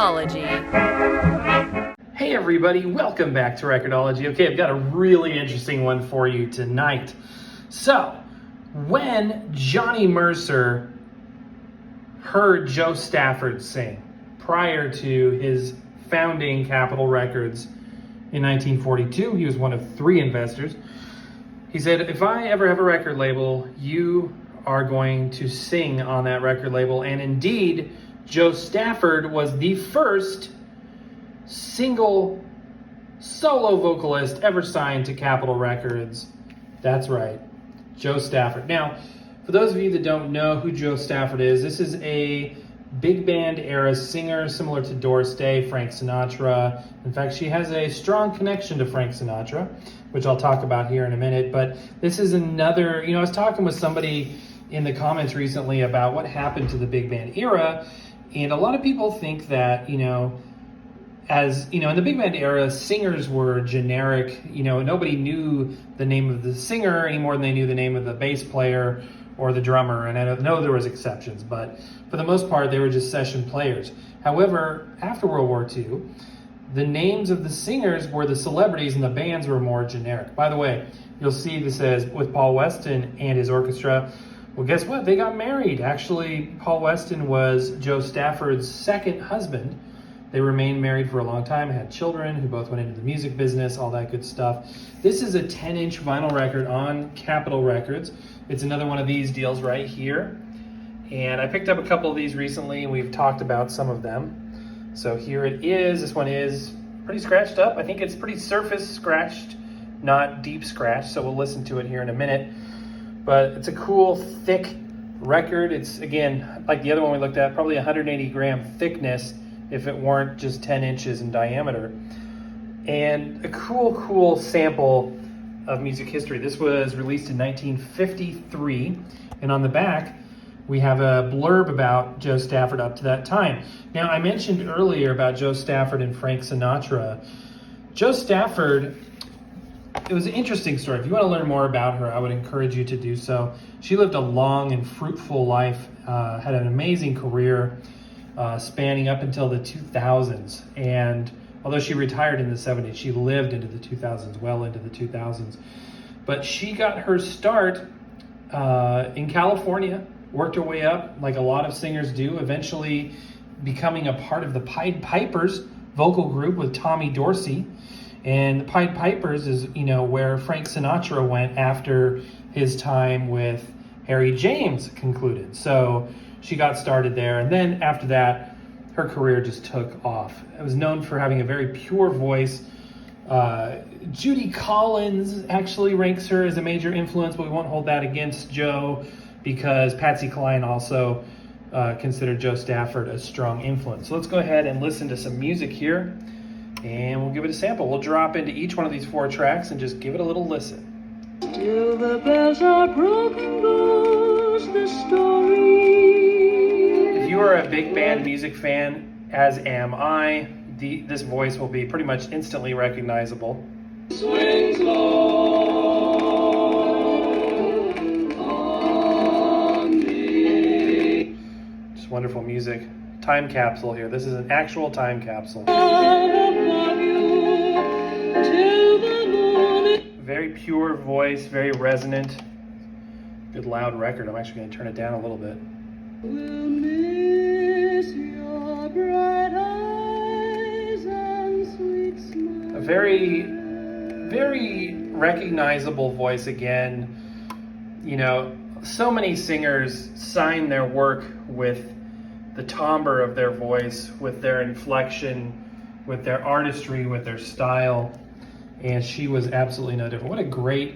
Record-ology. Hey everybody, welcome back to Record-ology. Okay, I've got a really interesting one for you tonight. So, when Johnny Mercer heard Joe Stafford sing prior to his founding Capitol Records in 1942, he was one of 3 investors. He said, if I ever have a record label, you are going to sing on that record label. And indeed, Joe Stafford was the first single solo vocalist ever signed to Capitol Records. That's right, Joe Stafford. Now, for those of you that don't know who Joe Stafford is, this is a big band era singer similar to Doris Day, Frank Sinatra. In fact, she has a strong connection to Frank Sinatra, which I'll talk about here in a minute. But this is another, I was talking with somebody in the comments recently about what happened to the big band era. And a lot of people think that, in the big band era, singers were generic. Nobody knew the name of the singer any more than they knew the name of the bass player or the drummer. And I know there was exceptions, but for the most part, they were just session players. However, after World War II, the names of the singers were the celebrities and the bands were more generic. By the way, you'll see this says with Paul Weston and his orchestra. Well, guess what? They got married. Actually, Paul Weston was Joe Stafford's second husband. They remained married for a long time, had children who both went into the music business, all that good stuff. This is a 10-inch vinyl record on Capitol Records. It's another one of these deals right here. And I picked up a couple of these recently, and we've talked about some of them. So here it is. This one is pretty scratched up. I think it's pretty surface scratched, not deep scratched. So we'll listen to it here in a minute. But it's a cool, thick record. It's, again, like the other one we looked at, probably 180 gram thickness if it weren't just 10 inches in diameter. And a cool sample of music history. This was released in 1953. And on the back, we have a blurb about Joe Stafford up to that time. Now, I mentioned earlier about Joe Stafford and Frank Sinatra. Joe Stafford, it was an interesting story. If you want to learn more about her, I would encourage you to do so. She lived a long and fruitful life, had an amazing career spanning up until the 2000s. And although she retired in the 70s, she lived into the 2000s, well into the 2000s. But she got her start in California, worked her way up like a lot of singers do, eventually becoming a part of the Pied Pipers vocal group with Tommy Dorsey. And the Pied Pipers is, where Frank Sinatra went after his time with Harry James concluded. So she got started there. And then after that, her career just took off. It was known for having a very pure voice. Judy Collins actually ranks her as a major influence, but we won't hold that against Joe because Patsy Cline also considered Joe Stafford a strong influence. So let's go ahead and listen to some music here. And we'll give it a sample. We'll drop into each one of these 4 tracks and just give it a little listen. Till the bells are broken goes the story. If you are a big band music fan, as am I, this voice will be pretty much instantly recognizable. Swings low on me. Just wonderful music. Time capsule here. This is an actual time capsule. Very pure voice, very resonant. Good loud record. I'm actually going to turn it down a little bit. We'll miss your bright eyes and sweet smile. A very, very recognizable voice again. So many singers sign their work with the timbre of their voice, with their inflection, with their artistry, with their style. And she was absolutely no different. What a great,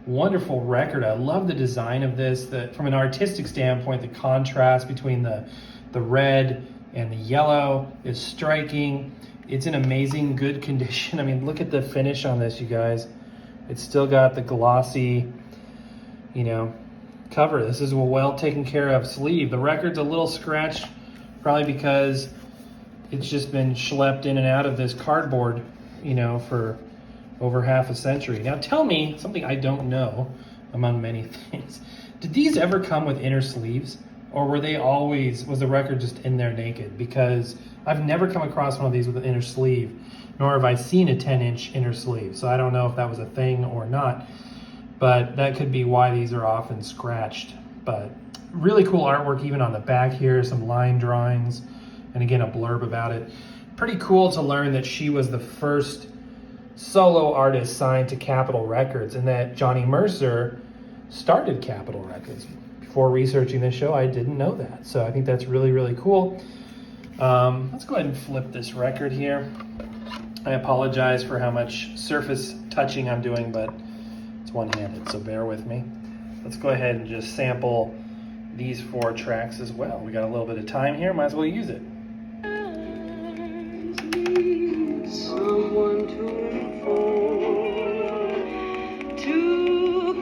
wonderful record. I love the design of this. From an artistic standpoint, the contrast between the red and the yellow is striking. It's in amazing good condition. I mean, look at the finish on this, you guys. It's still got the glossy, cover. This is a well taken care of sleeve. The record's a little scratched, probably because it's just been schlepped in and out of this cardboard, for over half a century. Now tell me something I don't know among many things. Did these ever come with inner sleeves? Or were they always, was the record just in there naked? Because I've never come across one of these with an inner sleeve, nor have I seen a 10-inch inner sleeve. So I don't know if that was a thing or not, but that could be why these are often scratched. But really cool artwork even on the back here, some line drawings, and again, a blurb about it. Pretty cool to learn that she was the first solo artist signed to Capitol Records and that Johnny Mercer started Capitol Records. Before researching this show, I didn't know that. So I think that's really, really cool. Let's go ahead and flip this record here. I apologize for how much surface touching I'm doing, but it's one-handed, so bear with me. Let's go ahead and just sample these 4 tracks as well. We got a little bit of time here, might as well use it.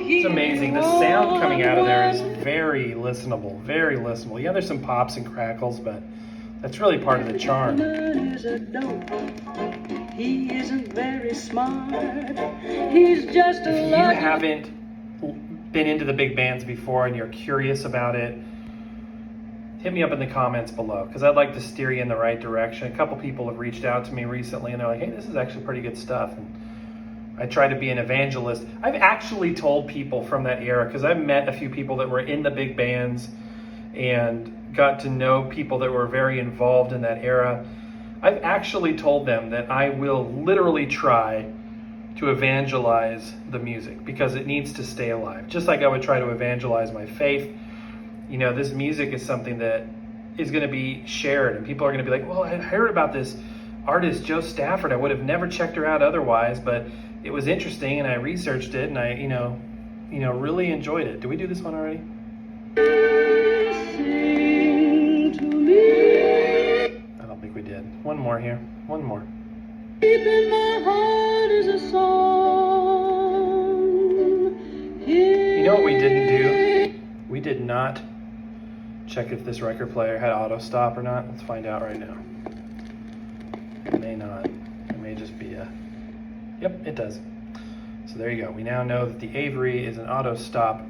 It's amazing. The sound coming out of there is very listenable, very listenable. Yeah, there's some pops and crackles, but that's really part of the charm. He isn't very smart. He's just if you haven't been into the big bands before and you're curious about it, hit me up in the comments below, because I'd like to steer you in the right direction. A couple people have reached out to me recently and they're like, hey, this is actually pretty good stuff. And I try to be an evangelist. I've actually told people from that era, because I've met a few people that were in the big bands and got to know people that were very involved in that era. I've actually told them that I will literally try to evangelize the music because it needs to stay alive. Just like I would try to evangelize my faith. You know, this music is something that is going to be shared, and people are going to be like, well, I heard about this artist, Joe Stafford. I would have never checked her out otherwise, but it was interesting and I researched it and I, really enjoyed it. Did we do this one already? I don't think we did. One more here. One more. Deep in my heart is a song. You know what we didn't do? We did not check if this record player had auto stop or not. Let's find out right now. It may not. It may just be a... Yep, it does. So there you go. We now know that the Avery is an auto stop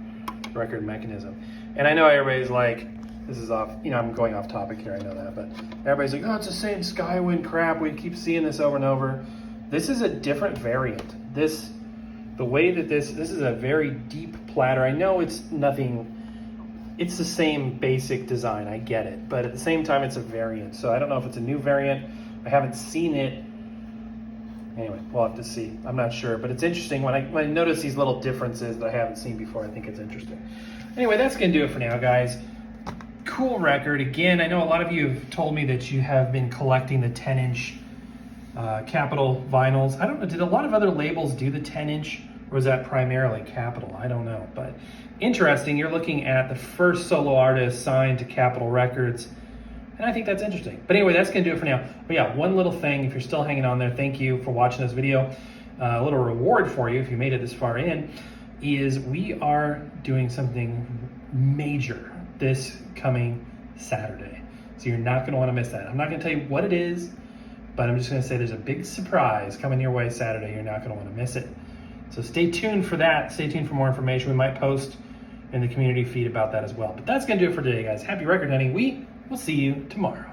record mechanism. And I know everybody's like, this is off, I'm going off topic here, I know that, but everybody's like, oh, it's the same Skywind crap. We keep seeing this over and over. This is a different variant. The way that this is a very deep platter. I know it's nothing, it's the same basic design, I get it, but at the same time, it's a variant. So I don't know if it's a new variant. I haven't seen it. Anyway, we'll have to see. I'm not sure, but it's interesting. When I notice these little differences that I haven't seen before, I think it's interesting. Anyway, that's going to do it for now, guys. Cool record. Again, I know a lot of you have told me that you have been collecting the 10-inch Capitol vinyls. I don't know, did a lot of other labels do the 10-inch, or was that primarily Capitol? I don't know, but interesting. You're looking at the first solo artist signed to Capitol Records, and I think that's interesting. But anyway, that's going to do it for now. But yeah, one little thing, if you're still hanging on there, thank you for watching this video. A little reward for you if you made it this far in is we are doing something major this coming Saturday. So you're not going to want to miss that. I'm not going to tell you what it is, but I'm just going to say there's a big surprise coming your way Saturday. You're not going to want to miss it. So stay tuned for that. Stay tuned for more information. We might post in the community feed about that as well. But that's going to do it for today, guys. Happy record hunting. We will see you tomorrow.